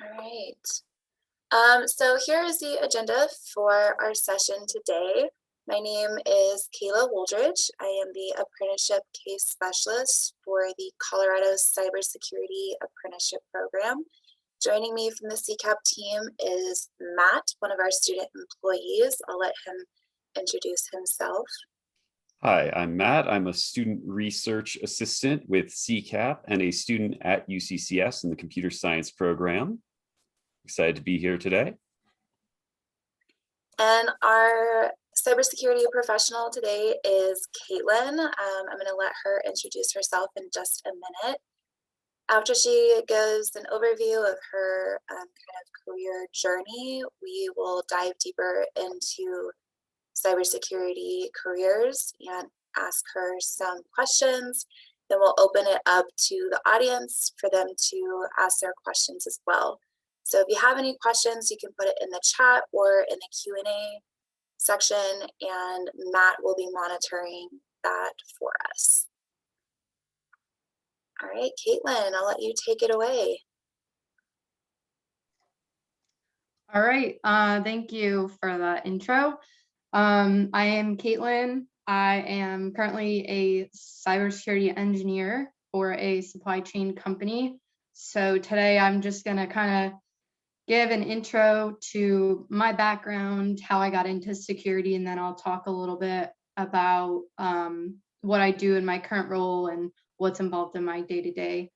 All right. So here is the agenda for our session today. My name is Kayla Woldridge. I am the Apprenticeship Case Specialist for the Colorado Cybersecurity Apprenticeship Program. Joining me from the CCAP team is Matt, one of our student employees. I'll let him introduce himself. Hi, I'm Matt. I'm a student research assistant with CCAP and a student at UCCS in the computer science program. Excited to be here today. And our cybersecurity professional today is Katlyn. I'm going to let her introduce herself in just a minute. After she gives an overview of her kind of career journey, we will dive deeper into cybersecurity careers and ask her some questions. Then we'll open it up to the audience for them to ask their questions as well. So if you have any questions, you can put it in the chat or in the Q&A section, and Matt will be monitoring that for us. All right, Katlyn, I'll let you take it away. All right, thank you for that intro. I am Katlyn. I am currently a cybersecurity engineer for a supply chain company. So today I'm just gonna kind of give an intro to my background, how I got into security, and then I'll talk a little bit about what I do in my current role and what's involved in my day-to-day.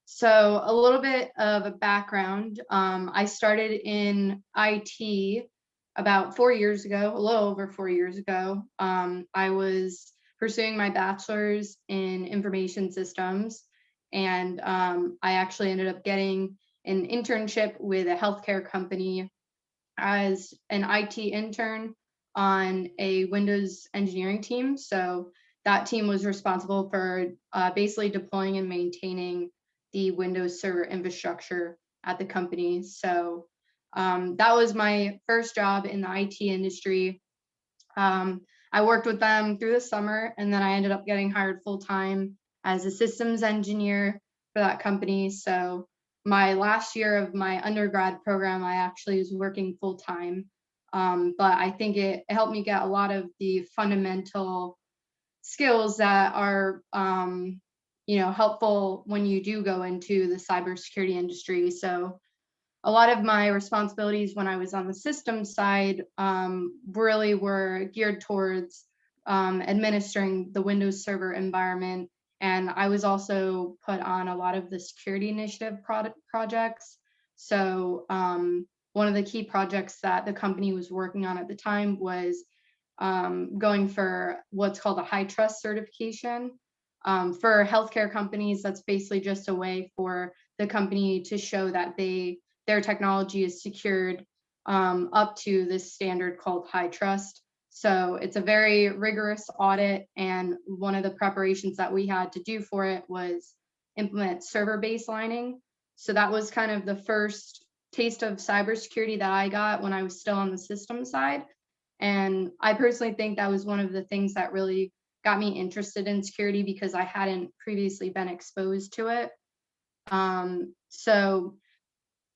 So a little bit of a background. I started in IT about 4 years ago, a little over 4 years ago. I was pursuing my bachelor's in information systems, and I actually ended up getting an internship with a healthcare company as an IT intern on a Windows engineering team. So that team was responsible for basically deploying and maintaining the Windows Server infrastructure at the company. So that was my first job in the IT industry. I worked with them through the summer, and then I ended up getting hired full-time as a systems engineer for that company. So my last year of my undergrad program, I actually was working full-time. But I think it helped me get a lot of the fundamental skills that are helpful when you do go into the cybersecurity industry. So a lot of my responsibilities when I was on the systems side really were geared towards administering the Windows Server environment. And I was also put on a lot of the security initiative projects. So one of the key projects that the company was working on at the time was going for what's called a high trust certification. For healthcare companies, that's basically just a way for the company to show that their technology is secured up to this standard called high trust. So it's a very rigorous audit, and one of the preparations that we had to do for it was implement server baselining. So that was kind of the first taste of cybersecurity that I got when I was still on the system side. And I personally think that was one of the things that really got me interested in security, because I hadn't previously been exposed to it. So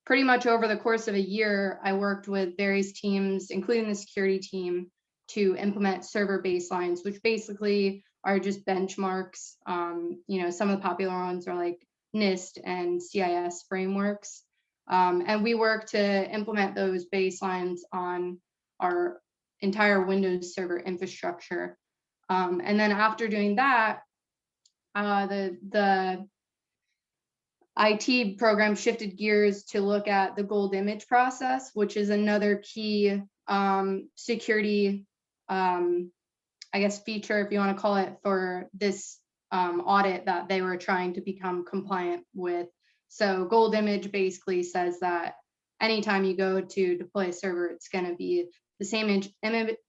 pretty much over the course of a year, I worked with various teams, including the security team, to implement server baselines, which basically are just benchmarks. Some of the popular ones are like NIST and CIS frameworks. And we work to implement those baselines on our entire Windows Server infrastructure. And then after doing that, the IT program shifted gears to look at the gold image process, which is another key security, feature, if you want to call it, for this audit that they were trying to become compliant with. So gold image basically says that anytime you go to deploy a server, it's going to be the same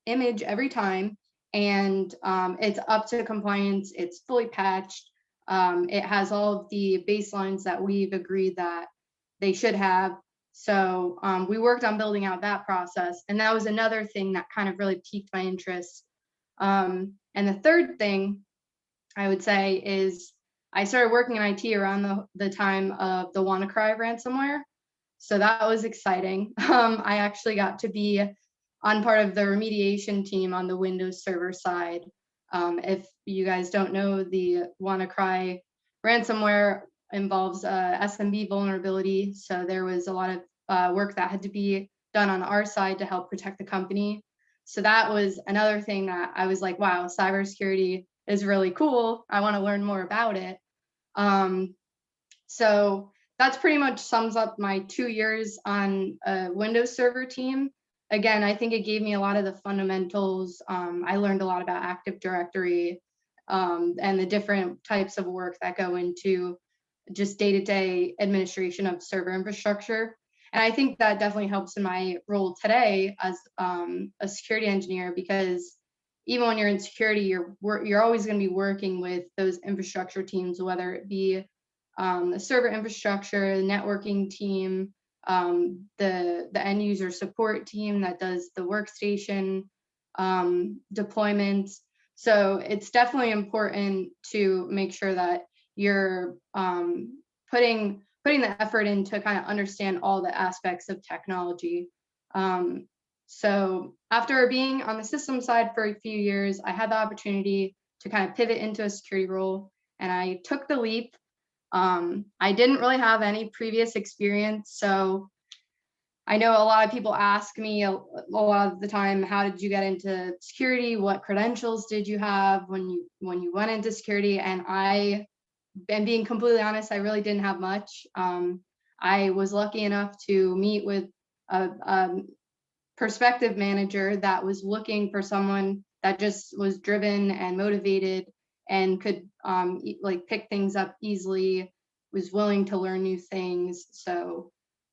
image every time, and it's up to compliance. It's fully patched. It has all of the baselines that we've agreed that they should have. So we worked on building out that process, and that was another thing that kind of really piqued my interest. And the third thing I would say is I started working in IT around the time of the WannaCry ransomware. So that was exciting. I actually got to be on part of the remediation team on the Windows Server side. If you guys don't know, the WannaCry ransomware involves SMB vulnerability. So there was a lot of work that had to be done on our side to help protect the company. So that was another thing that I was like, wow, cybersecurity is really cool. I want to learn more about it. So that's pretty much sums up my 2 years on a Windows Server team. Again, I think it gave me a lot of the fundamentals. I learned a lot about Active Directory and the different types of work that go into just day-to-day administration of server infrastructure. And I think that definitely helps in my role today as a security engineer, because even when you're in security, you're always going to be working with those infrastructure teams, whether it be the server infrastructure, the networking team, the end user support team that does the workstation deployments. So it's definitely important to make sure that you're putting the effort in to kind of understand all the aspects of technology. So after being on the system side for a few years, I had the opportunity to kind of pivot into a security role, and I took the leap. I didn't really have any previous experience, so I know a lot of people ask me a lot of the time, how did you get into security? What credentials did you have when you went into security? And being completely honest, I really didn't have much. I was lucky enough to meet with a prospective manager that was looking for someone that just was driven and motivated and could like pick things up easily, was willing to learn new things. So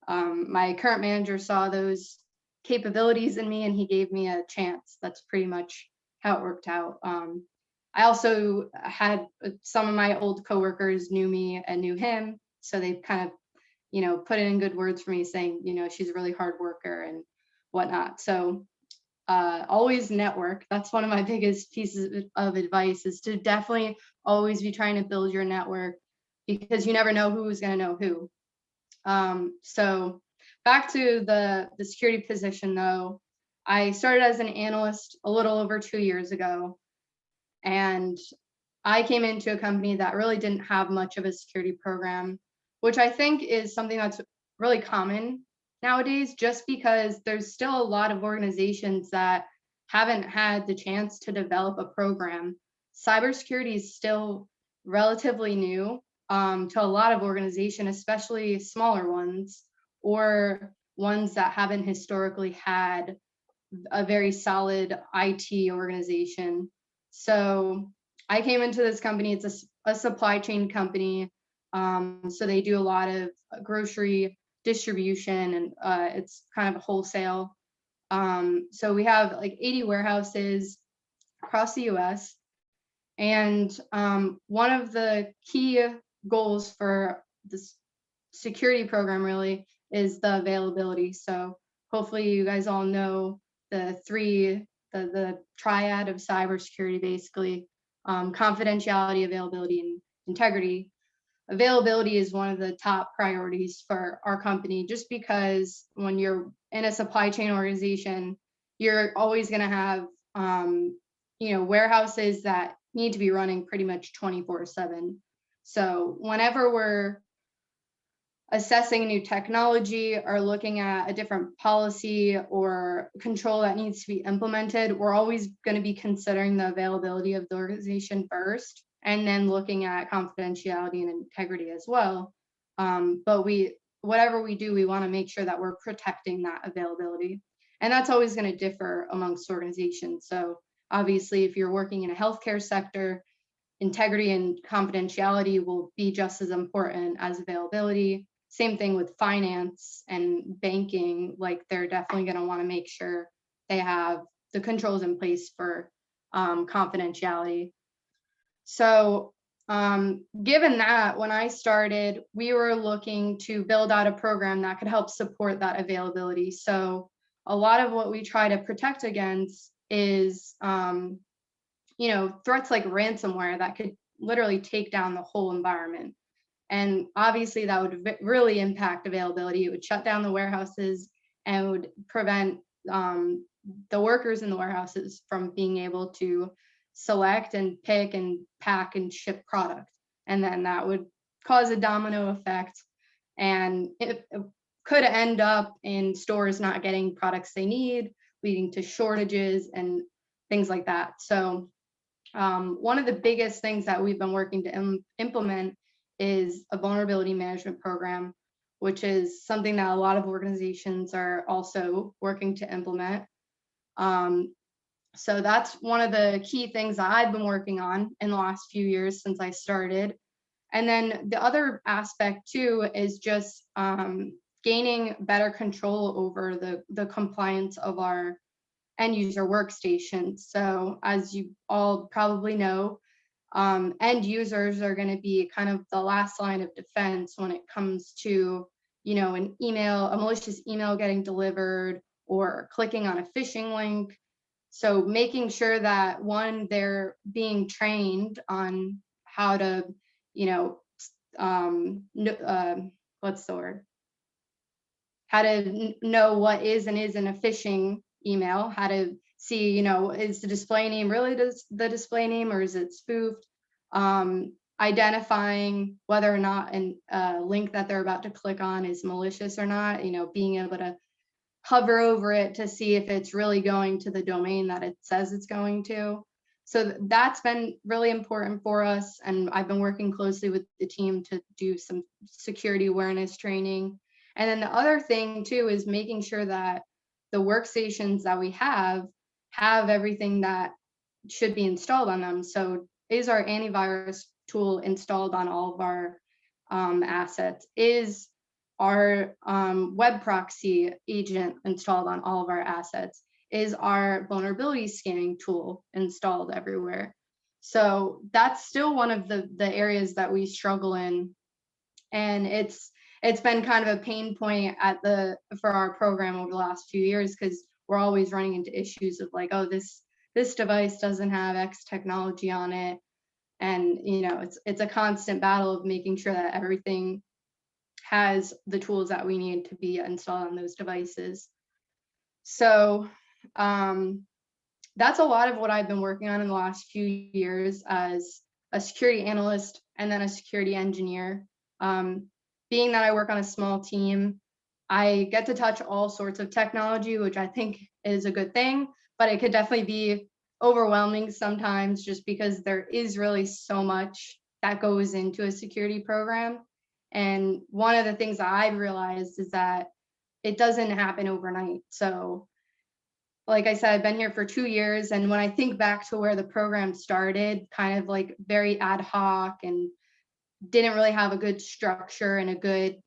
my current manager saw those capabilities in me and he gave me a chance. That's pretty much how it worked out. I also had some of my old coworkers knew me and knew him, so they kind of, put in good words for me, saying, she's a really hard worker and whatnot. So always network. That's one of my biggest pieces of advice, is to definitely always be trying to build your network, because you never know who's going to know who. So back to the security position though, I started as an analyst a little over 2 years ago, and I came into a company that really didn't have much of a security program, which I think is something that's really common nowadays, just because there's still a lot of organizations that haven't had the chance to develop a program. Cybersecurity is still relatively new to a lot of organizations, especially smaller ones or ones that haven't historically had a very solid IT organization. So I came into this company, it's a supply chain company. So they do a lot of grocery distribution, and it's kind of wholesale. So we have like 80 warehouses across the US. And one of the key goals for this security program really is the availability. So hopefully you guys all know the triad of cybersecurity, basically, confidentiality, availability, and integrity. Availability is one of the top priorities for our company, just because when you're in a supply chain organization, you're always going to have warehouses that need to be running pretty much 24/7. So whenever we're assessing new technology or looking at a different policy or control that needs to be implemented, we're always going to be considering the availability of the organization first, and then looking at confidentiality and integrity as well. But whatever we do, we want to make sure that we're protecting that availability. And that's always going to differ amongst organizations. So obviously, if you're working in a healthcare sector, integrity and confidentiality will be just as important as availability. Same thing with finance and banking. Like, they're definitely going to want to make sure they have the controls in place for confidentiality. So given that, when I started, we were looking to build out a program that could help support that availability. So a lot of what we try to protect against is threats like ransomware that could literally take down the whole environment. And obviously that would really impact availability. It would shut down the warehouses and would prevent the workers in the warehouses from being able to select and pick and pack and ship product. And then that would cause a domino effect, and it could end up in stores not getting products they need, leading to shortages and things like that. So one of the biggest things that we've been working to implement is a vulnerability management program, which is something that a lot of organizations are also working to implement. So that's one of the key things that I've been working on in the last few years since I started. And then the other aspect too is just gaining better control over the compliance of our end user workstations. So as you all probably know, end users are going to be kind of the last line of defense when it comes to, an email, a malicious email getting delivered or clicking on a phishing link. So making sure that one, they're being trained on how to, what's the word? How to know what is and isn't a phishing email, how to see, is the display name really the display name or is it spoofed? Identifying whether or not a link that they're about to click on is malicious or not, being able to hover over it to see if it's really going to the domain that it says it's going to. So that's been really important for us. And I've been working closely with the team to do some security awareness training. And then the other thing too is making sure that the workstations that we have everything that should be installed on them. So is our antivirus tool installed on all of our assets? Is our web proxy agent installed on all of our assets? Is our vulnerability scanning tool installed everywhere? So that's still one of the areas that we struggle in. And it's been kind of a pain point for our program over the last few years, because we're always running into issues of like, oh, this device doesn't have X technology on it. And it's a constant battle of making sure that everything has the tools that we need to be installed on those devices. So that's a lot of what I've been working on in the last few years as a security analyst and then a security engineer. Being that I work on a small team, I get to touch all sorts of technology, which I think is a good thing, but it could definitely be overwhelming sometimes just because there is really so much that goes into a security program. And one of the things that I've realized is that it doesn't happen overnight. So like I said, I've been here for 2 years. And when I think back to where the program started, kind of like very ad hoc and didn't really have a good structure and a good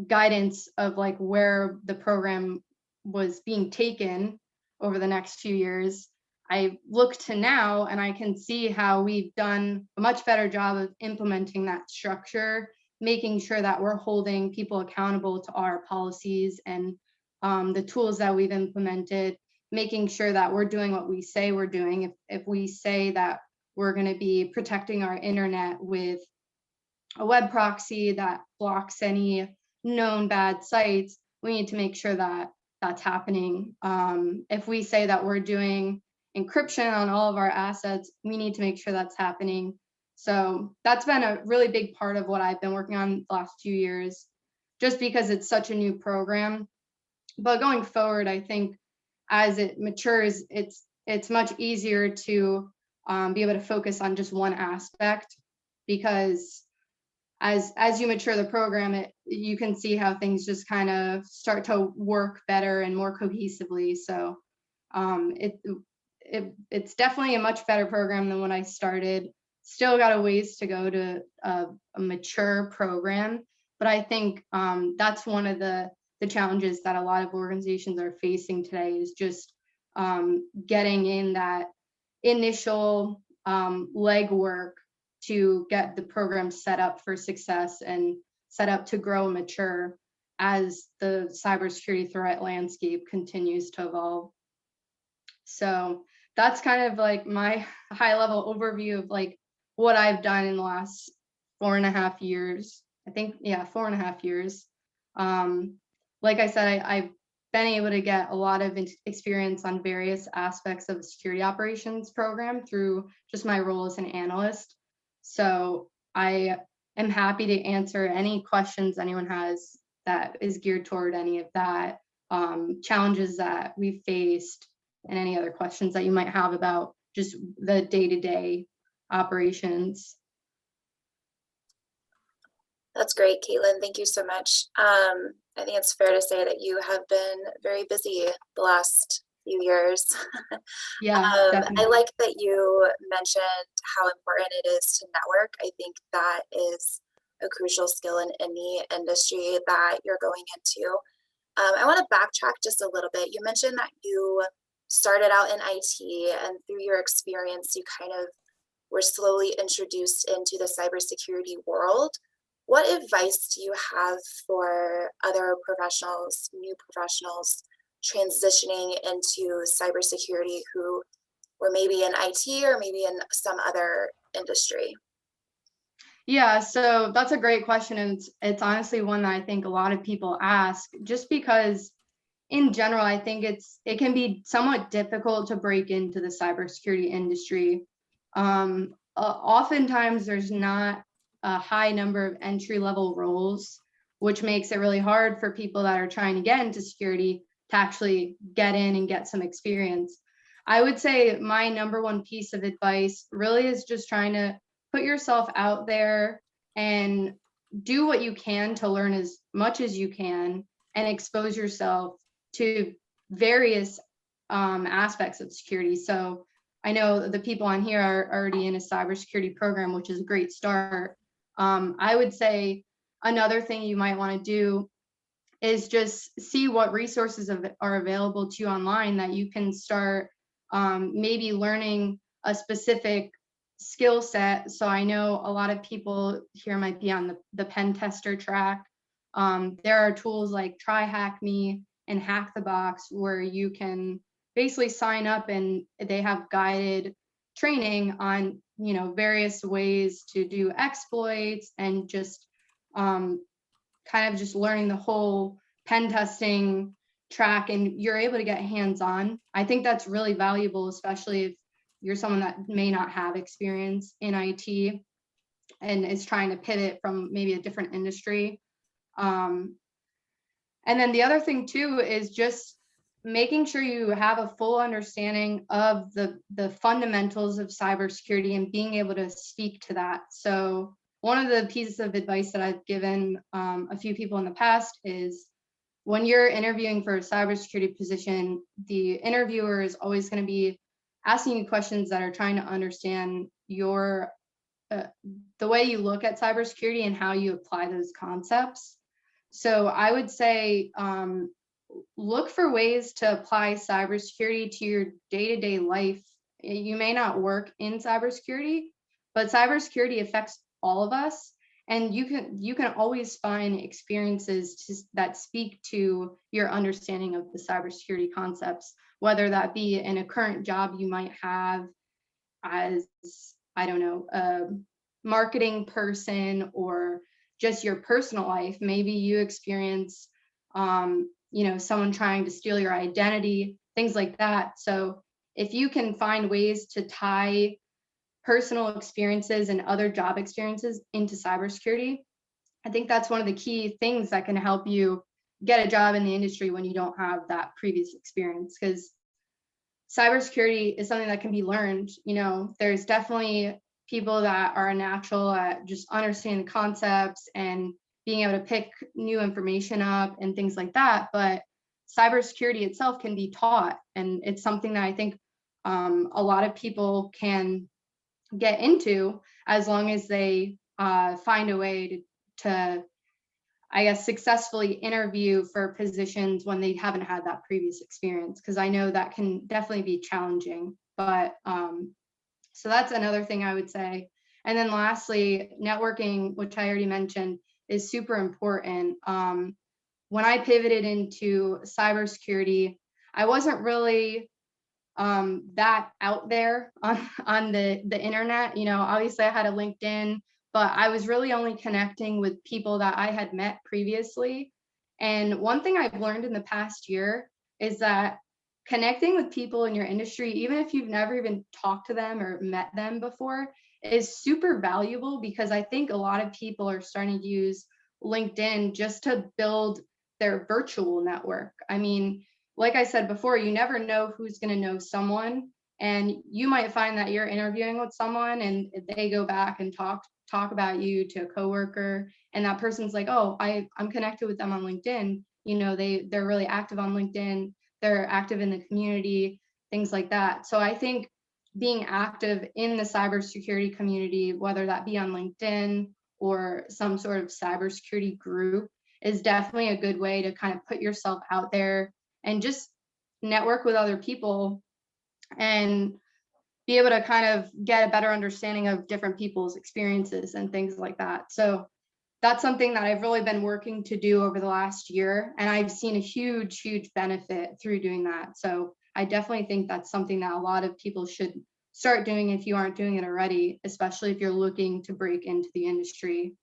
guidance of like where the program was being taken over the next few years, I look to now and I can see how we've done a much better job of implementing that structure, making sure that we're holding people accountable to our policies and the tools that we've implemented, making sure that we're doing what we say we're doing. If we say that we're going to be protecting our internet with a web proxy that blocks any known bad sites, we need to make sure that that's happening. If we say that we're doing encryption on all of our assets, we need to make sure that's happening. So that's been a really big part of what I've been working on the last few years, just because it's such a new program. But going forward, I think as it matures, it's much easier to be able to focus on just one aspect, because as you mature the program, you can see how things just kind of start to work better and more cohesively. So it's definitely a much better program than when I started. Still got a ways to go to a mature program, but I think that's one of the challenges that a lot of organizations are facing today, is just getting in that initial legwork to get the program set up for success and set up to grow and mature as the cybersecurity threat landscape continues to evolve. So that's kind of like my high level overview of like what I've done in the last 4.5 years. I think, yeah, 4.5 years. Like I said, I've been able to get a lot of experience on various aspects of the security operations program through just my role as an analyst. So I am happy to answer any questions anyone has that is geared toward any of that, challenges that we've faced, and any other questions that you might have about just the day-to-day operations. That's great, Caitlin. Thank you so much. I think it's fair to say that you have been very busy the last few years. Yeah, I definitely. like that you mentioned how important it is to network. I think that is a crucial skill in any industry that you're going into. I want to backtrack just a little bit. You mentioned that you started out in IT, and through your experience, you kind of were slowly introduced into the cybersecurity world. What advice do you have for other professionals, new professionals transitioning into cybersecurity who were maybe in IT or maybe in some other industry? Yeah, so that's a great question. And it's honestly one that I think a lot of people ask, just because in general, I think it can be somewhat difficult to break into the cybersecurity industry. Oftentimes there's not a high number of entry-level roles, which makes it really hard for people that are trying to get into security to actually get in and get some experience. I would say my number one piece of advice really is just trying to put yourself out there and do what you can to learn as much as you can and expose yourself to various aspects of security. So I know the people on here are already in a cybersecurity program, which is a great start. I would say another thing you might want to do is just see what resources are available to you online that you can start maybe learning a specific skill set. So I know a lot of people here might be on the pen tester track. There are tools like TryHackMe and Hack the Box where you can basically sign up and they have guided training on various ways to do exploits and just kind of just learning the whole pen testing track, and you're able to get hands-on. I think that's really valuable, especially if you're someone that may not have experience in IT and is trying to pivot from maybe a different industry. And then the other thing too is just making sure you have a full understanding of the fundamentals of cybersecurity and being able to speak to that. So one of the pieces of advice that I've given a few people in the past is when you're interviewing for a cybersecurity position, the interviewer is always going to be asking you questions that are trying to understand your the way you look at cybersecurity and how you apply those concepts. So I would say look for ways to apply cybersecurity to your day-to-day life. You may not work in cybersecurity, but cybersecurity affects all of us, and you can always find experiences that speak to your understanding of the cybersecurity concepts, whether that be in a current job you might have as, I don't know, a marketing person, or just your personal life. Maybe you experience someone trying to steal your identity, things like that. So if you can find ways to tie personal experiences and other job experiences into cybersecurity, I think that's one of the key things that can help you get a job in the industry when you don't have that previous experience, because cybersecurity is something that can be learned. There's definitely people that are natural at just understanding the concepts and being able to pick new information up and things like that. But cybersecurity itself can be taught, and it's something that I think a lot of people can get into as long as they find a way to, I guess, successfully interview for positions when they haven't had that previous experience, because I know that can definitely be challenging. But so that's another thing I would say. And then lastly, networking, which I already mentioned, is super important. When I pivoted into cybersecurity, I wasn't really that out there on the internet. Obviously I had a LinkedIn but I was really only connecting with people that I had met previously. And one thing I've learned in the past year is that connecting with people in your industry, even if you've never even talked to them or met them before, is super valuable, because I think a lot of people are starting to use LinkedIn just to build their virtual network. I mean, like I said before, you never know who's going to know someone, and you might find that you're interviewing with someone and they go back and talk about you to a coworker, and that person's like, oh, I'm connected with them on LinkedIn. You know, they're really active on LinkedIn, they're active in the community, things like that. So I think being active in the cybersecurity community, whether that be on LinkedIn or some sort of cybersecurity group, is definitely a good way to kind of put yourself out there and just network with other people and be able to kind of get a better understanding of different people's experiences and things like that. So that's something that I've really been working to do over the last year, and I've seen a huge benefit through doing that. So I definitely think that's something that a lot of people should start doing if you aren't doing it already, especially if you're looking to break into the industry.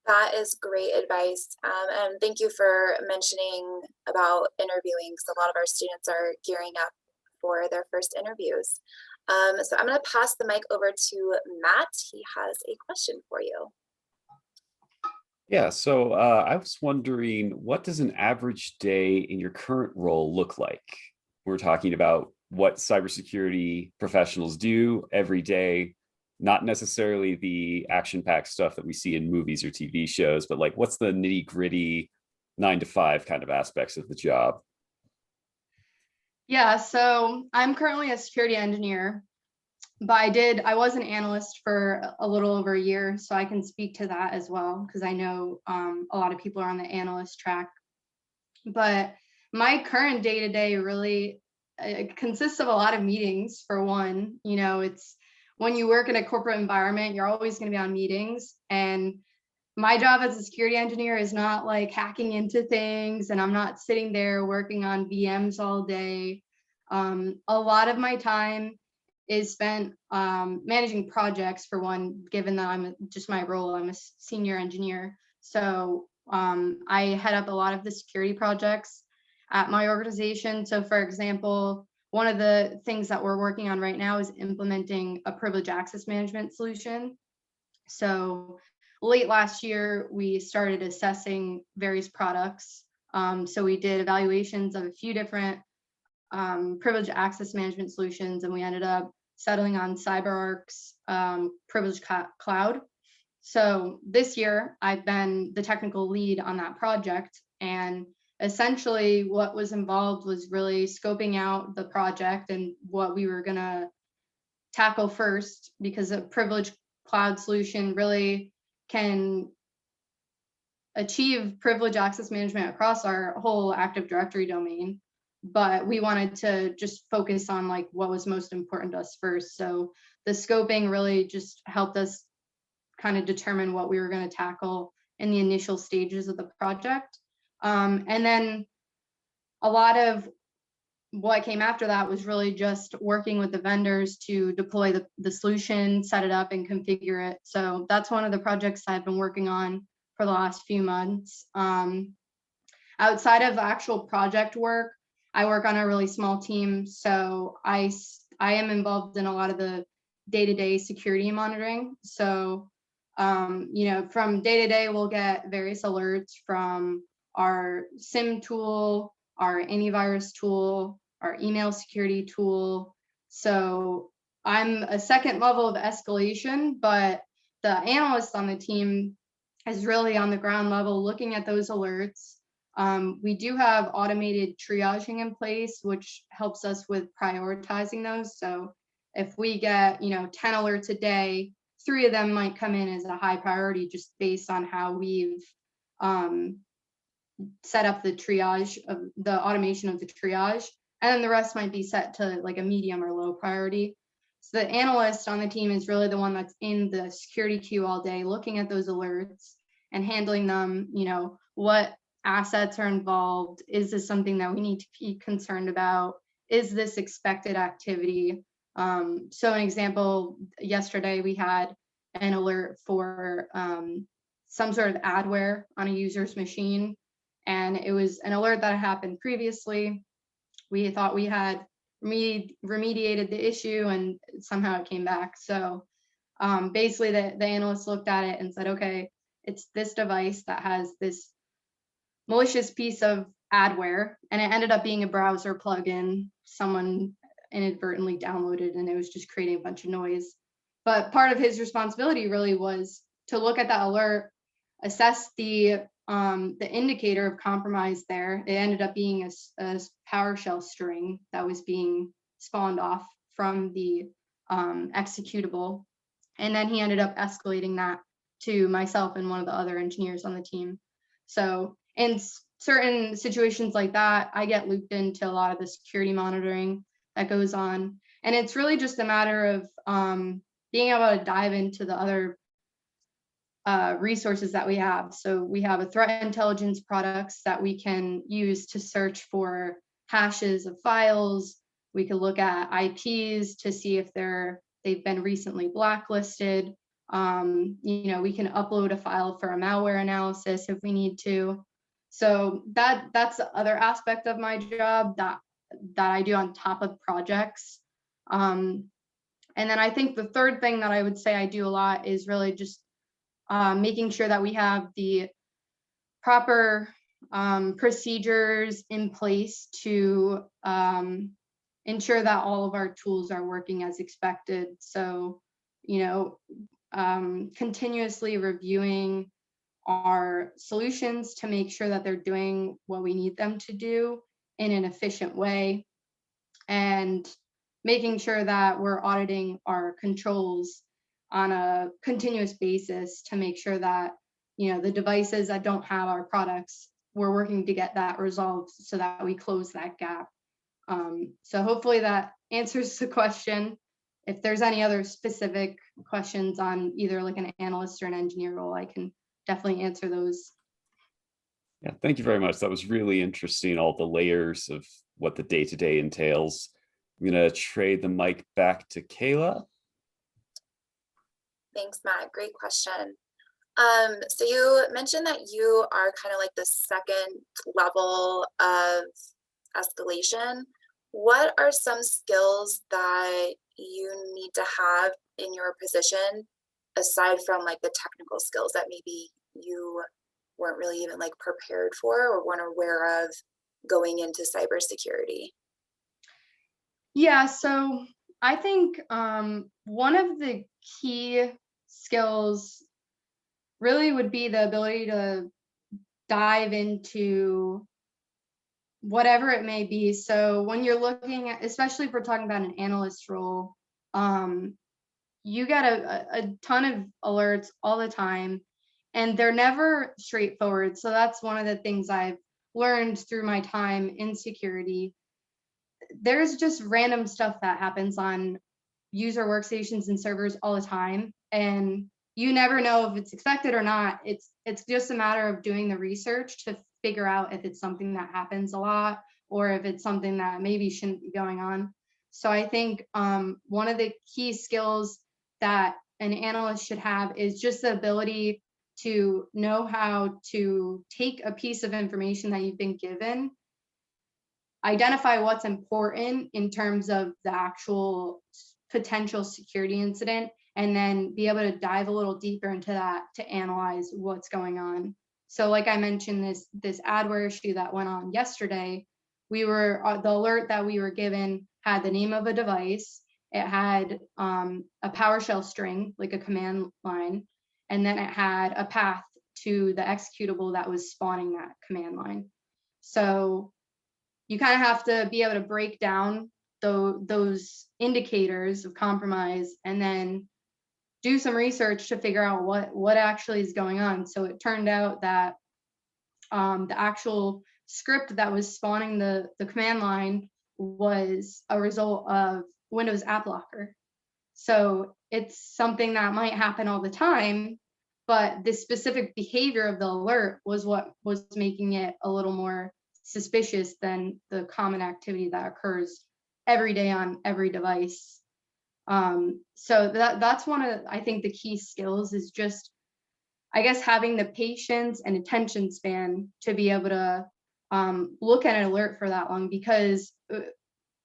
That is great advice. And thank you for mentioning about interviewing, because a lot of our students are gearing up for their first interviews. So I'm going to pass the mic over to Matt. He has a question for you. Yeah, so I was wondering, what does an average day in your current role look like? We're talking about what cybersecurity professionals do every day, not necessarily the action-packed stuff that we see in movies or TV shows, but like what's the nitty-gritty 9 to 5 kind of aspects of the job? Yeah, so I'm currently a security engineer, but I was an analyst for a little over a year, so I can speak to that as well, because I know a lot of people are on the analyst track. But my current day-to-day really consists of a lot of meetings. For one, you know, it's when you work in a corporate environment, you're always going to be on meetings, and my job as a security engineer is not like hacking into things, and I'm not sitting there working on VMs all day. A lot of my time is spent managing projects, for one, given that just my role, I'm a senior engineer. So I head up a lot of the security projects at my organization. So for example, one of the things that we're working on right now is implementing a privileged access management solution. So late last year, we started assessing various products. So we did evaluations of a few different privileged access management solutions, and we ended up settling on CyberArk's privileged cloud. So this year, I've been the technical lead on that project, and essentially what was involved was really scoping out the project and what we were gonna tackle first, because a privileged cloud solution really can achieve privileged access management across our whole Active Directory domain. But we wanted to just focus on like what was most important to us first. So the scoping really just helped us kind of determine what we were going to tackle in the initial stages of the project. And then a lot of what came after that was really just working with the vendors to deploy the solution, set it up, and configure it. So that's one of the projects I've been working on for the last few months. Outside of the actual project work, I work on a really small team. So I am involved in a lot of the day-to-day security monitoring. So, you know, from day to day, we'll get various alerts from our SIM tool, our antivirus tool, our email security tool. So I'm a second level of escalation, but the analyst on the team is really on the ground level looking at those alerts. We do have automated triaging in place, which helps us with prioritizing those. So if we get, you know, 10 alerts a day, 3 of them might come in as a high priority just based on how we've set up the triage of the automation of the triage. And then the rest might be set to like a medium or low priority. So the analyst on the team is really the one that's in the security queue all day, looking at those alerts and handling them. You know, what assets are involved? Is this something that we need to be concerned about? Is this expected activity? So an example, yesterday we had an alert for some sort of adware on a user's machine. And it was an alert that happened previously. We thought we had remediated the issue, and somehow it came back. So basically the analysts looked at it and said, okay, it's this device that has this malicious piece of adware, and it ended up being a browser plugin someone inadvertently downloaded, and it was just creating a bunch of noise. But part of his responsibility really was to look at that alert, assess the indicator of compromise there. It ended up being a PowerShell string that was being spawned off from the executable. And then he ended up escalating that to myself and one of the other engineers on the team. So in certain situations like that, I get looped into a lot of the security monitoring that goes on. And it's really just a matter of being able to dive into the other resources that we have. So we have a threat intelligence products that we can use to search for hashes of files. We can look at IPs to see if they've been recently blacklisted. We can upload a file for a malware analysis if we need to. So that's the other aspect of my job that I do on top of projects. And then I think the third thing that I would say I do a lot is really just making sure that we have the proper procedures in place to ensure that all of our tools are working as expected. So, continuously reviewing our solutions to make sure that they're doing what we need them to do in an efficient way, and making sure that we're auditing our controls on a continuous basis to make sure that, the devices that don't have our products, we're working to get that resolved so that we close that gap. So hopefully that answers the question. If there's any other specific questions on either like an analyst or an engineer role, I can definitely answer those. Yeah, thank you very much. That was really interesting, all the layers of what the day-to-day entails. I'm going to trade the mic back to Kayla. Thanks, Matt. Great question. So you mentioned that you are kind of like the second level of escalation. What are some skills that you need to have in your position aside from like the technical skills that maybe you weren't really even like prepared for or weren't aware of going into cybersecurity? Yeah, so I think one of the key skills really would be the ability to dive into whatever it may be. So when you're looking at, especially if we're talking about an analyst role, you get a ton of alerts all the time, and they're never straightforward. So that's one of the things I've learned through my time in security. There's just random stuff that happens on user workstations and servers all the time, and you never know if it's expected or not. It's just a matter of doing the research to figure out if it's something that happens a lot or if it's something that maybe shouldn't be going on. So I think one of the key skills that an analyst should have is just the ability to know how to take a piece of information that you've been given, identify what's important in terms of the actual potential security incident, and then be able to dive a little deeper into that to analyze what's going on. So like I mentioned, this adware issue that went on yesterday, the alert that we were given had the name of a device. It had a PowerShell string, like a command line, and then it had a path to the executable that was spawning that command line. So you kind of have to be able to break down those indicators of compromise and then do some research to figure out what actually is going on. So it turned out that the actual script that was spawning the command line was a result of Windows App Locker. So it's something that might happen all the time, but the specific behavior of the alert was what was making it a little more suspicious than the common activity that occurs every day on every device. So that's one of, I think, the key skills is just, I guess, having the patience and attention span to be able to look at an alert for that long, because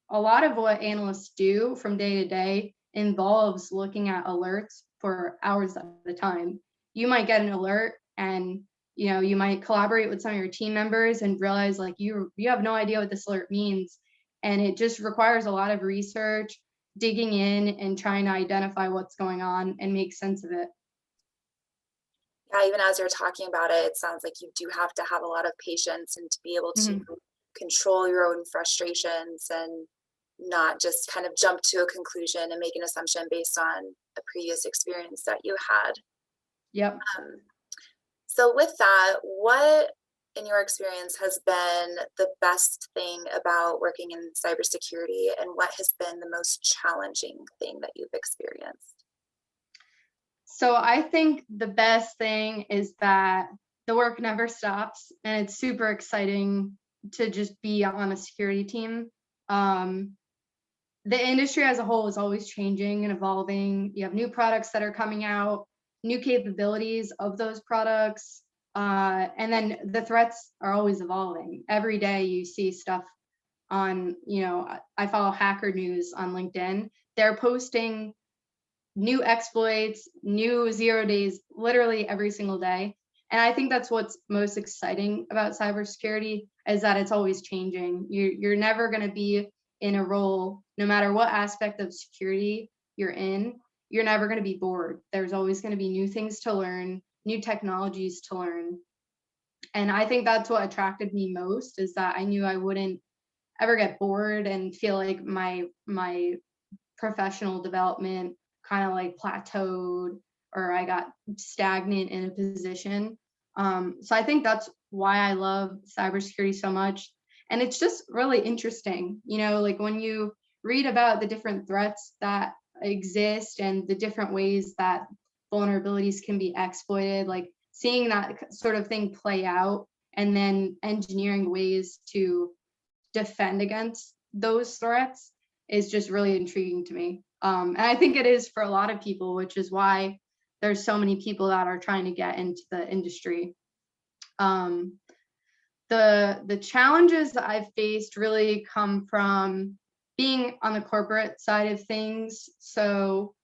a lot of what analysts do from day to day involves looking at alerts for hours at a time. You might get an alert and you might collaborate with some of your team members and realize like you have no idea what this alert means. And it just requires a lot of research, digging in and trying to identify what's going on and make sense of it. Yeah, even as you're talking about it, it sounds like you do have to have a lot of patience and to be able to control your own frustrations and not just kind of jump to a conclusion and make an assumption based on a previous experience that you had. Yep. So with that, what in your experience has been the best thing about working in cybersecurity, and what has been the most challenging thing that you've experienced? So I think the best thing is that the work never stops, and it's super exciting to just be on a security team. The industry as a whole is always changing and evolving. You have new products that are coming out, new capabilities of those products, and then the threats are always evolving. Every day you see stuff on, I follow Hacker News on LinkedIn. They're posting new exploits, new 0 days, literally every single day. And I think that's what's most exciting about cybersecurity, is that it's always changing. You're never going to be in a role, no matter what aspect of security you're in, you're never going to be bored. There's always going to be new things to learn, new technologies to learn. And I think that's what attracted me most, is that I knew I wouldn't ever get bored and feel like my professional development kind of like plateaued, or I got stagnant in a position. So I think that's why I love cybersecurity so much. And it's just really interesting, like when you read about the different threats that exist and the different ways that vulnerabilities can be exploited, like seeing that sort of thing play out and then engineering ways to defend against those threats is just really intriguing to me. And I think it is for a lot of people, which is why there's so many people that are trying to get into the industry. The challenges that I've faced really come from being on the corporate side of things. So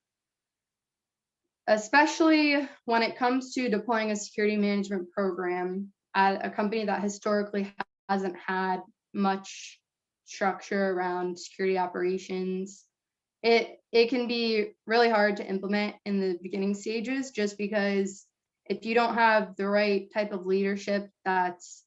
especially when it comes to deploying a security management program at a company that historically hasn't had much structure around security operations, it can be really hard to implement in the beginning stages, just because if you don't have the right type of leadership that's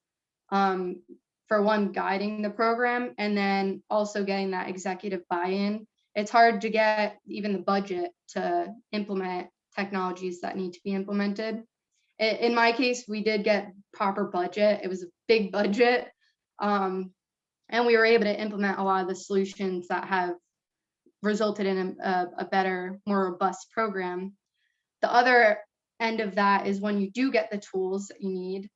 for one, guiding the program, and then also getting that executive buy-in, it's hard to get even the budget to implement technologies that need to be implemented. In my case, we did get proper budget. It was a big budget. And we were able to implement a lot of the solutions that have resulted in a better, more robust program. The other end of that is when you do get the tools that you need,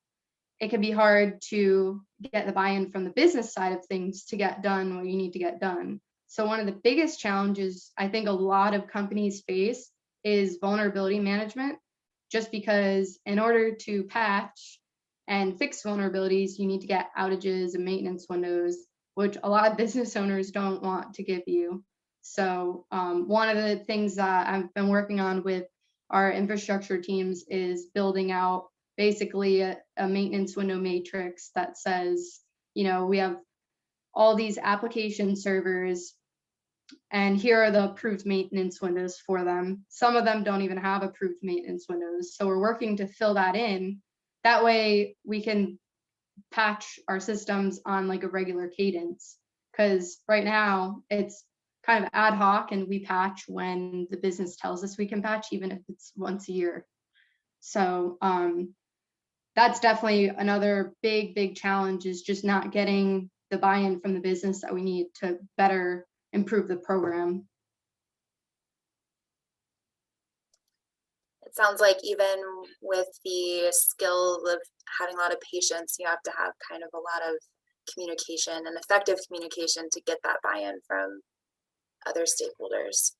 it can be hard to get the buy-in from the business side of things to get done what you need to get done. So one of the biggest challenges I think a lot of companies face is vulnerability management, just because in order to patch and fix vulnerabilities, you need to get outages and maintenance windows, which a lot of business owners don't want to give you. So one of the things that I've been working on with our infrastructure teams is building out basically a maintenance window matrix that says, we have all these application servers, and here are the approved maintenance windows for them. Some of them don't even have approved maintenance windows. So we're working to fill that in. That way we can patch our systems on like a regular cadence. Because right now it's kind of ad hoc, and we patch when the business tells us we can patch, even if it's once a year. So that's definitely another big challenge, is just not getting the buy-in from the business that we need to better improve the program. It sounds like even with the skill of having a lot of patience, you have to have kind of a lot of communication and effective communication to get that buy-in from other stakeholders.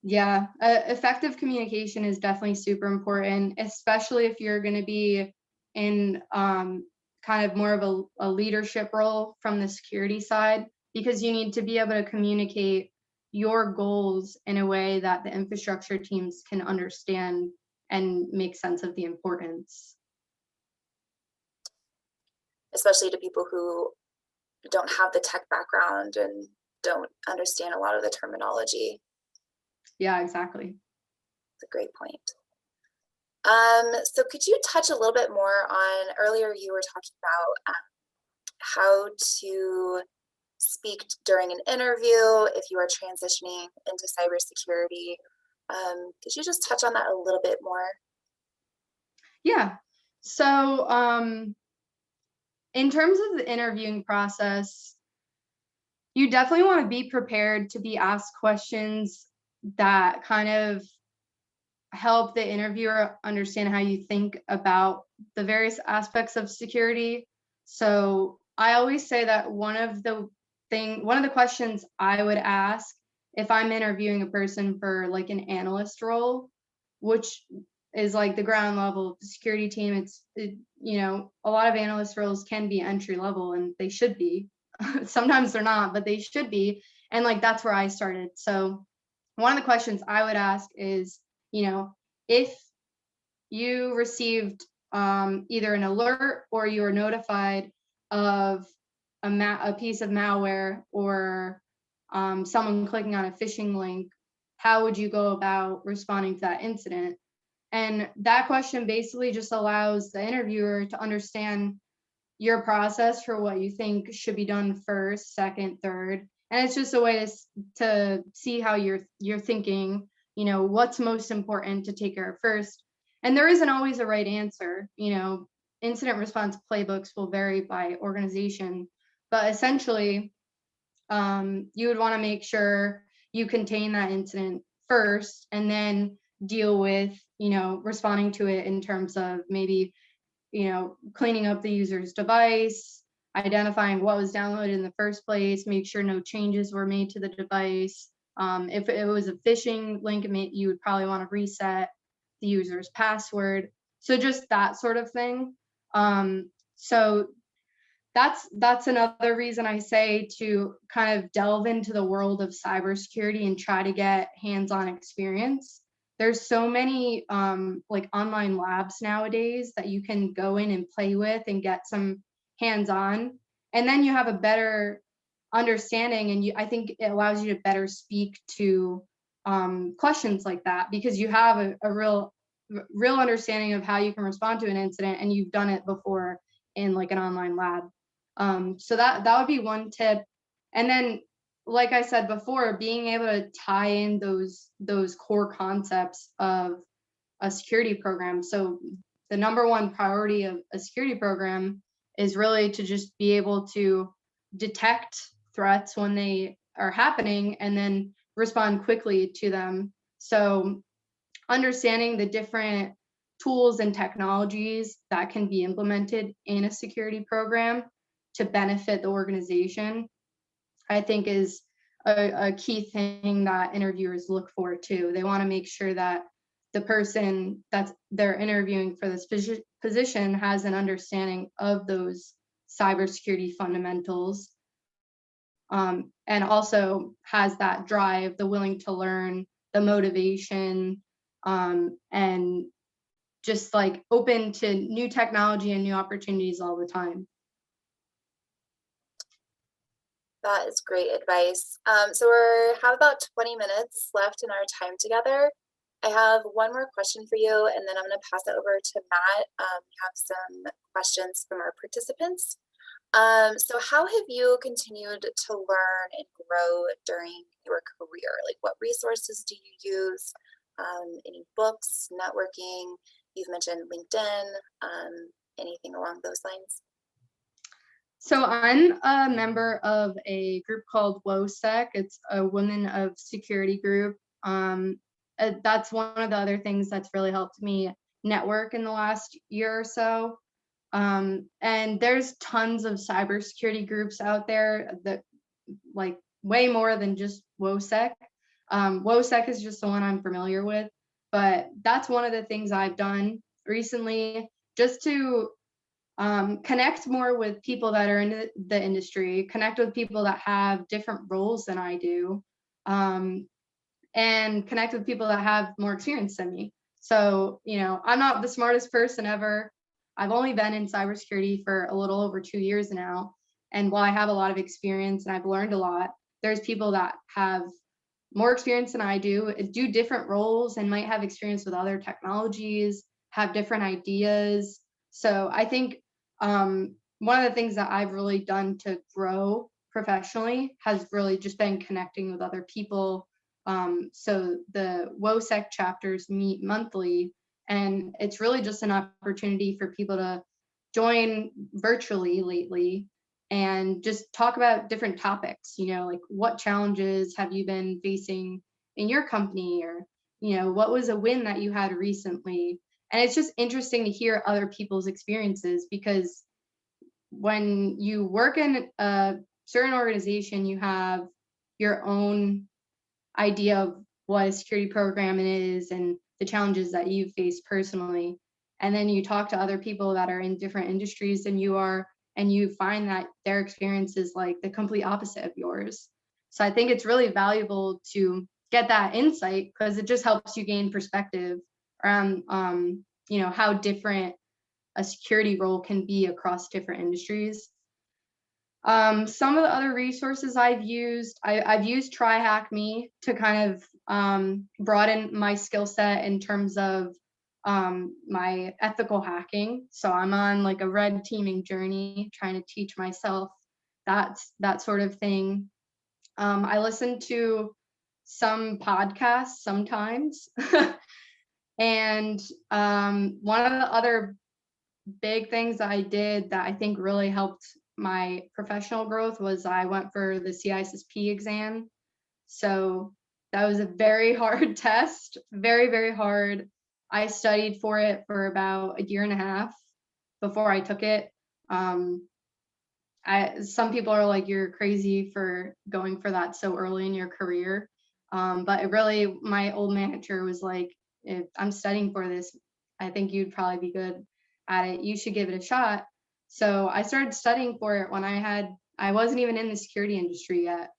Yeah, effective communication is definitely super important, especially if you're going to be in kind of more of a leadership role from the security side, because you need to be able to communicate your goals in a way that the infrastructure teams can understand and make sense of the importance. Especially to people who don't have the tech background and don't understand a lot of the terminology. Yeah, exactly. It's a great point. So could you touch a little bit more on, earlier you were talking about how to speak during an interview if you are transitioning into cybersecurity. Could you just touch on that a little bit more? Yeah. So in terms of the interviewing process, you definitely want to be prepared to be asked questions that kind of help the interviewer understand how you think about the various aspects of security. So I always say that one of the questions I would ask if I'm interviewing a person for like an analyst role, which is like the ground level of the security team, you know, a lot of analyst roles can be entry level, and they should be. Sometimes they're not, but they should be. And like that's where I started. So one of the questions I would ask is, you know, if you received either an alert or you were notified of a piece of malware or someone clicking on a phishing link, how would you go about responding to that incident? And that question basically just allows the interviewer to understand your process for what you think should be done first, second, third. And it's just a way to see how you're thinking, you know, what's most important to take care of first. And there isn't always a right answer. You know, incident response playbooks will vary by organization, but essentially, you would want to make sure you contain that incident first and then deal with, you know, responding to it in terms of maybe, you know, cleaning up the user's device, identifying what was downloaded in the first place, make sure no changes were made to the device. If it was a phishing link, you would probably want to reset the user's password. So just that sort of thing. So that's another reason I say to kind of delve into the world of cybersecurity and try to get hands-on experience. There's so many like online labs nowadays that you can go in and play with and get some hands-on, and then you have a better understanding, and I think it allows you to better speak to questions like that, because you have a real understanding of how you can respond to an incident, and you've done it before in like an online lab. So that would be one tip. And then, like I said before, being able to tie in those core concepts of a security program. So the number one priority of a security program is really to just be able to detect threats when they are happening and then respond quickly to them. So understanding the different tools and technologies that can be implemented in a security program to benefit the organization, I think is a key thing that interviewers look for too. They want to make sure that the person that they're interviewing for this position has an understanding of those cybersecurity fundamentals, and also has that drive, the willing to learn, the motivation, and just like open to new technology and new opportunities all the time. That is great advice. So we have about 20 minutes left in our time together. I have one more question for you, and then I'm going to pass it over to Matt. We have some questions from our participants. So how have you continued to learn and grow during your career? Like, what resources do you use? Any books, networking? You've mentioned LinkedIn, anything along those lines? So I'm a member of a group called WOSEC. It's a Women of Security group. That's one of the other things that's really helped me network in the last year or so. And there's tons of cybersecurity groups out there that, like, way more than just WOSEC. WOSEC is just the one I'm familiar with, but that's one of the things I've done recently just to connect more with people that are in the industry, connect with people that have different roles than I do, and connect with people that have more experience than me. So, I'm not the smartest person ever. I've only been in cybersecurity for a little over 2 years now. And while I have a lot of experience and I've learned a lot, there's people that have more experience than I do different roles, and might have experience with other technologies, have different ideas. So I think one of the things that I've really done to grow professionally has really just been connecting with other people. So the WOSEC chapters meet monthly, and it's really just an opportunity for people to join virtually lately and just talk about different topics, like what challenges have you been facing in your company, or, what was a win that you had recently. And it's just interesting to hear other people's experiences, because when you work in a certain organization, you have your own idea of what a security program is and the challenges that you've faced personally. And then you talk to other people that are in different industries than you are, and you find that their experience is like the complete opposite of yours. So I think it's really valuable to get that insight, because it just helps you gain perspective around, how different a security role can be across different industries. Some of the other resources I've used TryHackMe to kind of broaden my skill set in terms of my ethical hacking. So I'm on like a red teaming journey, trying to teach myself that sort of thing. I listen to some podcasts sometimes. And one of the other big things that I did that I think really helped my professional growth was I went for the CISSP exam. So that was a very hard test, very, very hard. I studied for it for about a year and a half before I took it. Some people are like, you're crazy for going for that so early in your career. But it really, my old manager was like, if I'm studying for this, I think you'd probably be good at it. You should give it a shot. So I started studying for it when I wasn't even in the security industry yet.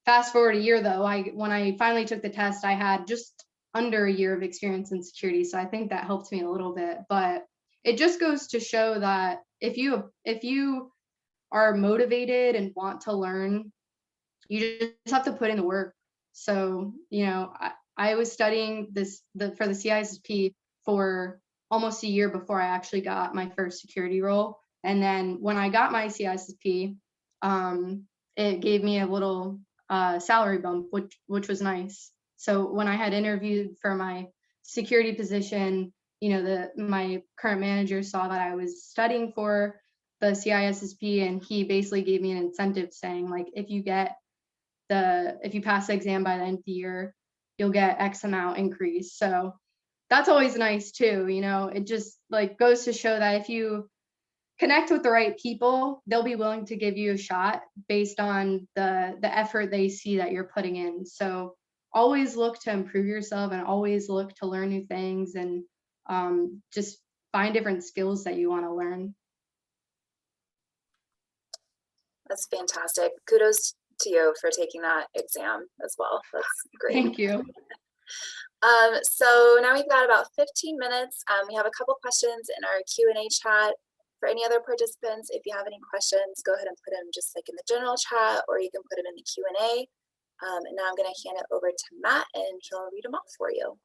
Fast forward a year though, when I finally took the test, I had just under a year of experience in security. So I think that helped me a little bit, but it just goes to show that if you are motivated and want to learn, you just have to put in the work. So, I was studying for the CISSP for almost a year before I actually got my first security role. And then when I got my CISSP, it gave me a little salary bump, which was nice. So when I had interviewed for my security position, my current manager saw that I was studying for the CISSP, and he basically gave me an incentive saying, like, if you pass the exam by the end of the year, you'll get X amount increase. So that's always nice too. It just like goes to show that if you connect with the right people, they'll be willing to give you a shot based on the effort they see that you're putting in. So always look to improve yourself, and always look to learn new things, and just find different skills that you want to learn. That's fantastic. Kudos to you for taking that exam as well. That's great. Thank you. So now we've got about 15 minutes. We have a couple questions in our Q&A chat. For any other participants, if you have any questions, go ahead and put them just like in the general chat, or you can put them in the Q&A. And now I'm going to hand it over to Matt, and he'll read them off for you.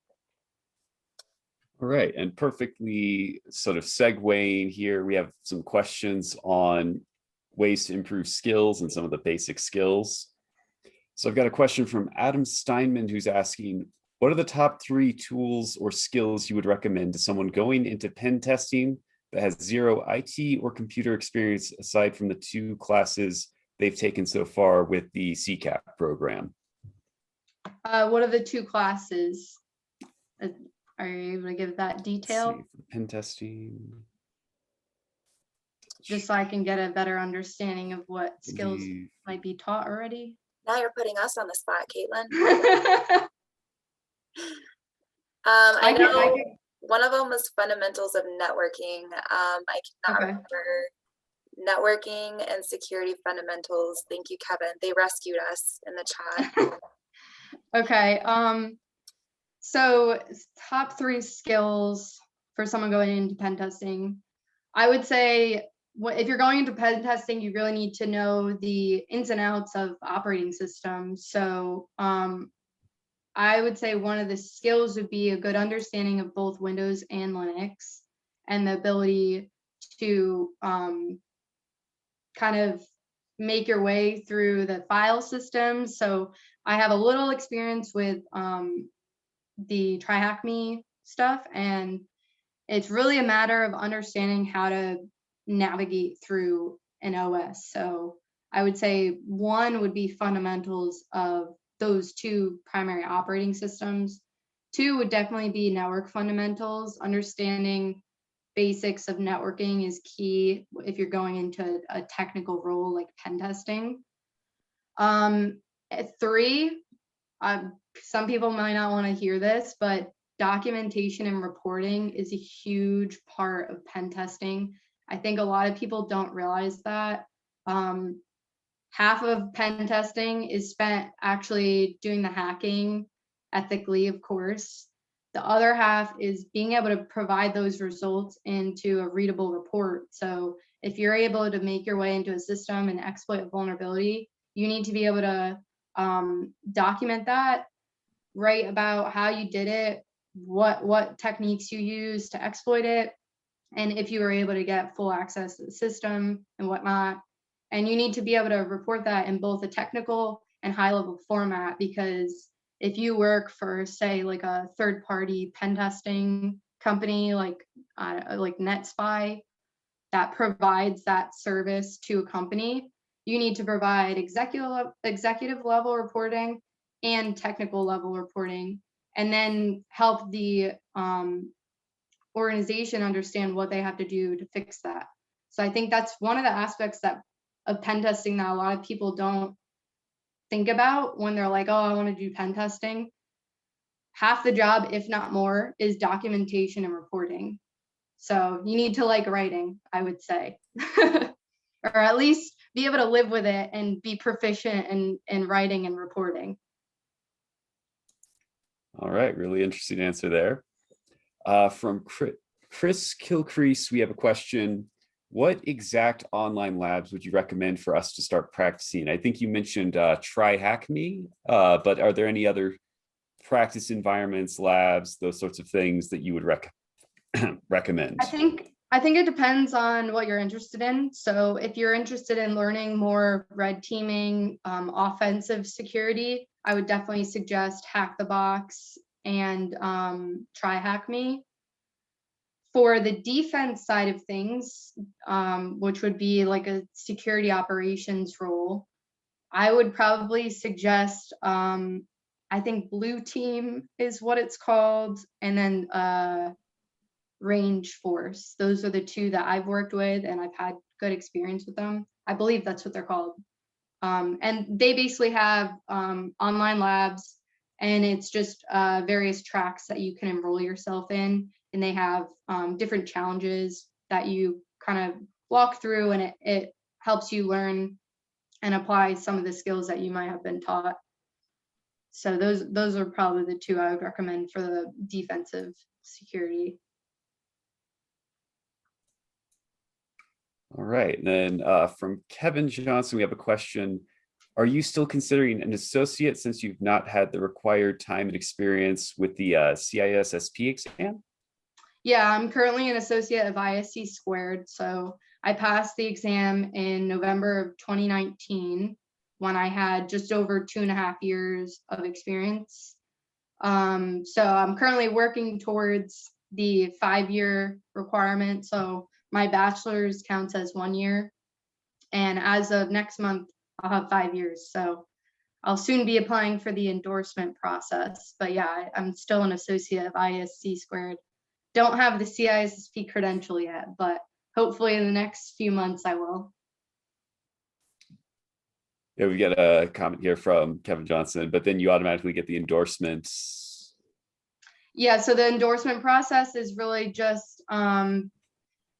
All right, and perfectly sort of segueing here, we have some questions on ways to improve skills and some of the basic skills. So I've got a question from Adam Steinman, who's asking, what are the top 3 tools or skills you would recommend to someone going into pen testing that has zero IT or computer experience, aside from the 2 classes they've taken so far with the CCAP program? What are the 2 classes? Are you able to give that detail? For pen testing. Just so I can get a better understanding of what skills might be taught already. Now you're putting us on the spot, Caitlin. I know one of them was fundamentals of networking. I cannot Okay. remember networking and security fundamentals. Thank you, Kevin. They rescued us in the chat. Okay. So top 3 skills for someone going into pen testing. I would say if you're going into pen testing, you really need to know the ins and outs of operating systems. So I would say one of the skills would be a good understanding of both Windows and Linux, and the ability to kind of make your way through the file systems. So I have a little experience with the TryHackMe stuff, and it's really a matter of understanding how to navigate through an OS. So I would say one would be fundamentals of those 2 primary operating systems. 2 would definitely be network fundamentals. Understanding basics of networking is key if you're going into a technical role like pen testing. 3, some people might not want to hear this, but documentation and reporting is a huge part of pen testing. I think a lot of people don't realize that. Half of pen testing is spent actually doing the hacking ethically, of course. The other half is being able to provide those results into a readable report. So if you're able to make your way into a system and exploit a vulnerability, you need to be able to document that, write about how you did it, what techniques you use to exploit it, and if you were able to get full access to the system and whatnot. And you need to be able to report that in both a technical and high level format, because if you work for, say, like a third party pen testing company like NetSpy that provides that service to a company, you need to provide executive level reporting and technical level reporting, and then help the organization understand what they have to do to fix that. So I think that's one of the aspects of pen testing that a lot of people don't think about when they're like, oh, I want to do pen testing. Half the job, if not more, is documentation and reporting. So you need to like writing, I would say, or at least be able to live with it and be proficient in writing and reporting. All right, really interesting answer there. From Chris Kilcrease, we have a question. What exact online labs would you recommend for us to start practicing? I think you mentioned TryHackMe, but are there any other practice environments, labs, those sorts of things that you would recommend? I think it depends on what you're interested in. So if you're interested in learning more red teaming, offensive security, I would definitely suggest Hack the Box and TryHackMe. For the defense side of things, which would be like a security operations role, I would probably suggest, I think Blue Team is what it's called, and then Range Force. Those are the 2 that I've worked with, and I've had good experience with them. I believe that's what they're called. And they basically have online labs, and it's just various tracks that you can enroll yourself in, and they have different challenges that you kind of walk through, and it helps you learn and apply some of the skills that you might have been taught. So those are probably the 2 I would recommend for the defensive security. All right, and then from Kevin Johnson, we have a question. Are you still considering an associate since you've not had the required time and experience with the CISSP exam? Yeah, I'm currently an associate of ISC squared. So I passed the exam in November of 2019 when I had just over 2.5 years of experience. So I'm currently working towards the 5-year requirement. So my bachelor's counts as 1 year. And as of next month, I'll have 5 years. So I'll soon be applying for the endorsement process. But yeah, I'm still an associate of ISC squared. Don't have the CISSP credential yet, but hopefully in the next few months I will. Yeah, we get a comment here from Kevin Johnson, but then you automatically get the endorsements. Yeah, so the endorsement process is really just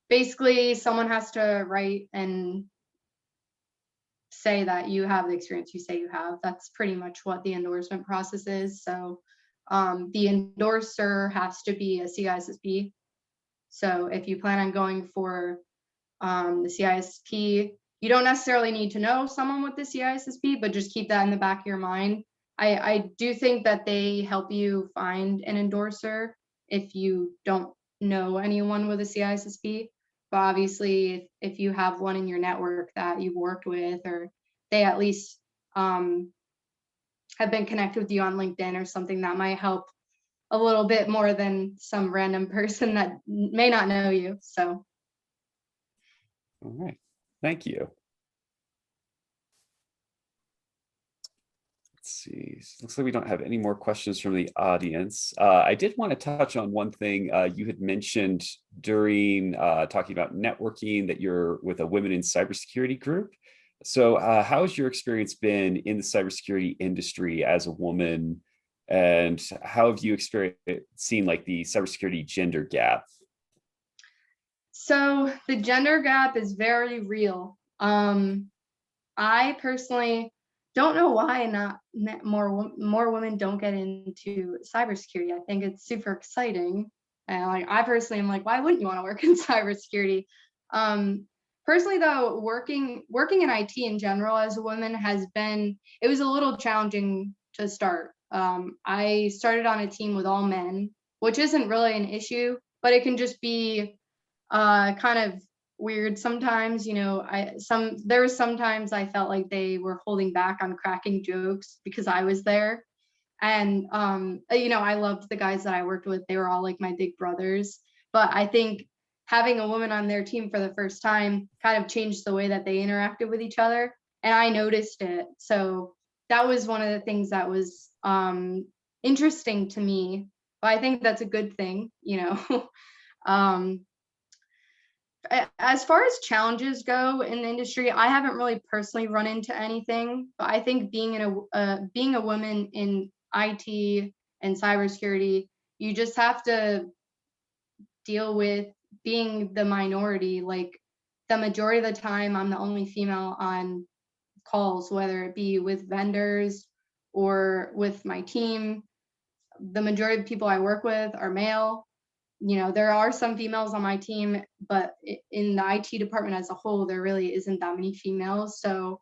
basically someone has to write and say that you have the experience you say you have. That's pretty much what the endorsement process is. So the endorser has to be a CISSP. So if you plan on going for the CISSP, you don't necessarily need to know someone with the CISSP, but just keep that in the back of your mind. I do think that they help you find an endorser if you don't know anyone with a CISSP. But obviously, if you have one in your network that you've worked with, or they at least have been connected with you on LinkedIn or something, that might help a little bit more than some random person that may not know you. So, All right, thank you. Let's see. Looks like we don't have any more questions from the audience. I did want to touch on one thing you had mentioned during talking about networking, that you're with a women in cybersecurity group. So how has your experience been in the cybersecurity industry as a woman? And how have you seen like the cybersecurity gender gap? so the gender gap is very real. I personally don't know why not more women don't get into cybersecurity. I think it's super exciting, and like I personally am like, why wouldn't you want to work in cybersecurity? Personally, though, working in IT in general as a woman it was a little challenging to start. I started on a team with all men, which isn't really an issue, but it can just be kind of weird sometimes. There were sometimes I felt like they were holding back on cracking jokes because I was there. And I loved the guys that I worked with. They were all like my big brothers. But I think having a woman on their team for the first time kind of changed the way that they interacted with each other. And I noticed it. So that was one of the things that was interesting to me. But I think that's a good thing. um, as far as challenges go in the industry, I haven't really personally run into anything, but I think being a woman in IT and cybersecurity, you just have to deal with being the minority. Like the majority of the time, I'm the only female on calls, whether it be with vendors or with my team. The majority of people I work with are male. There are some females on my team, but in the IT department as a whole, there really isn't that many females. So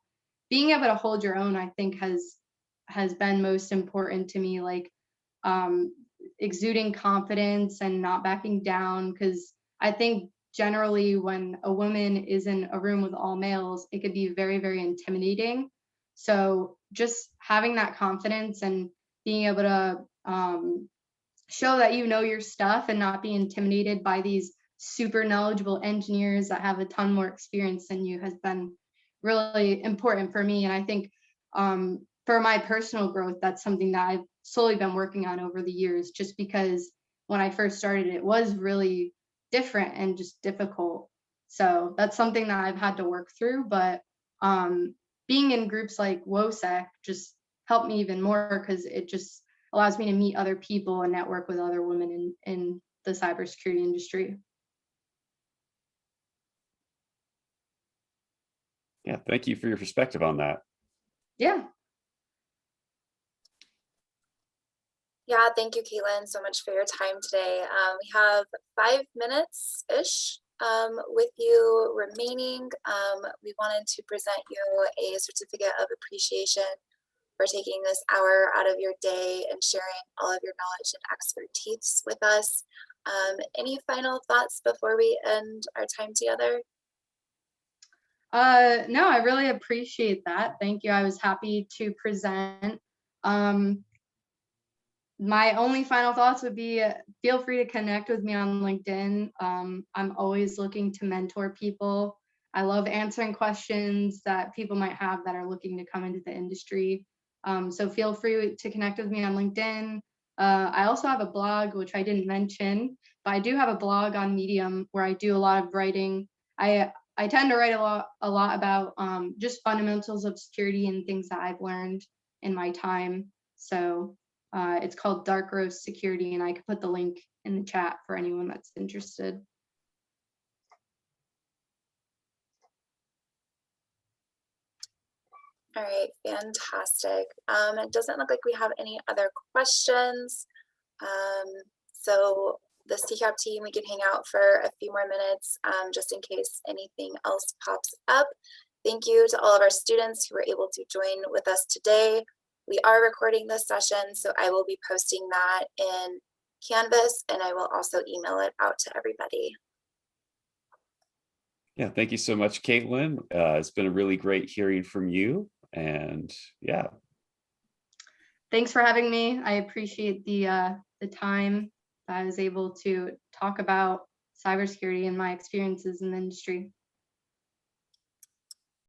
being able to hold your own, I think has been most important to me, like exuding confidence and not backing down. Because I think generally when a woman is in a room with all males, it could be very, very intimidating. So just having that confidence and being able to show that you know your stuff and not be intimidated by these super knowledgeable engineers that have a ton more experience than you has been really important for me. And I think for my personal growth, that's something that I've slowly been working on over the years, just because when I first started, it was really different and just difficult. So that's something that I've had to work through. But being in groups like WOSEC just helped me even more, because it just allows me to meet other people and network with other women in the cybersecurity industry. Yeah, thank you for your perspective on that. Yeah. Yeah, thank you, Katlyn, so much for your time today. We have 5 minutes-ish with you remaining. We wanted to present you a certificate of appreciation for taking this hour out of your day and sharing all of your knowledge and expertise with us. Any final thoughts before we end our time together? No, I really appreciate that. Thank you. I was happy to present. My only final thoughts would be feel free to connect with me on LinkedIn. I'm always looking to mentor people. I love answering questions that people might have that are looking to come into the industry. So feel free to connect with me on LinkedIn. I also have a blog, which I didn't mention, but I do have a blog on Medium where I do a lot of writing. I I tend to write a lot about just fundamentals of security and things that I've learned in my time. So it's called Dark Roast Security, and I could put the link in the chat for anyone that's interested. All right, fantastic. It doesn't look like we have any other questions. So the CCAP team, we can hang out for a few more minutes just in case anything else pops up. Thank you to all of our students who were able to join with us today. We are recording this session, so I will be posting that in Canvas, and I will also email it out to everybody. Yeah, thank you so much, Katlyn. It's been a really great hearing from you. And yeah. Thanks for having me. I appreciate the time that I was able to talk about cybersecurity and my experiences in the industry.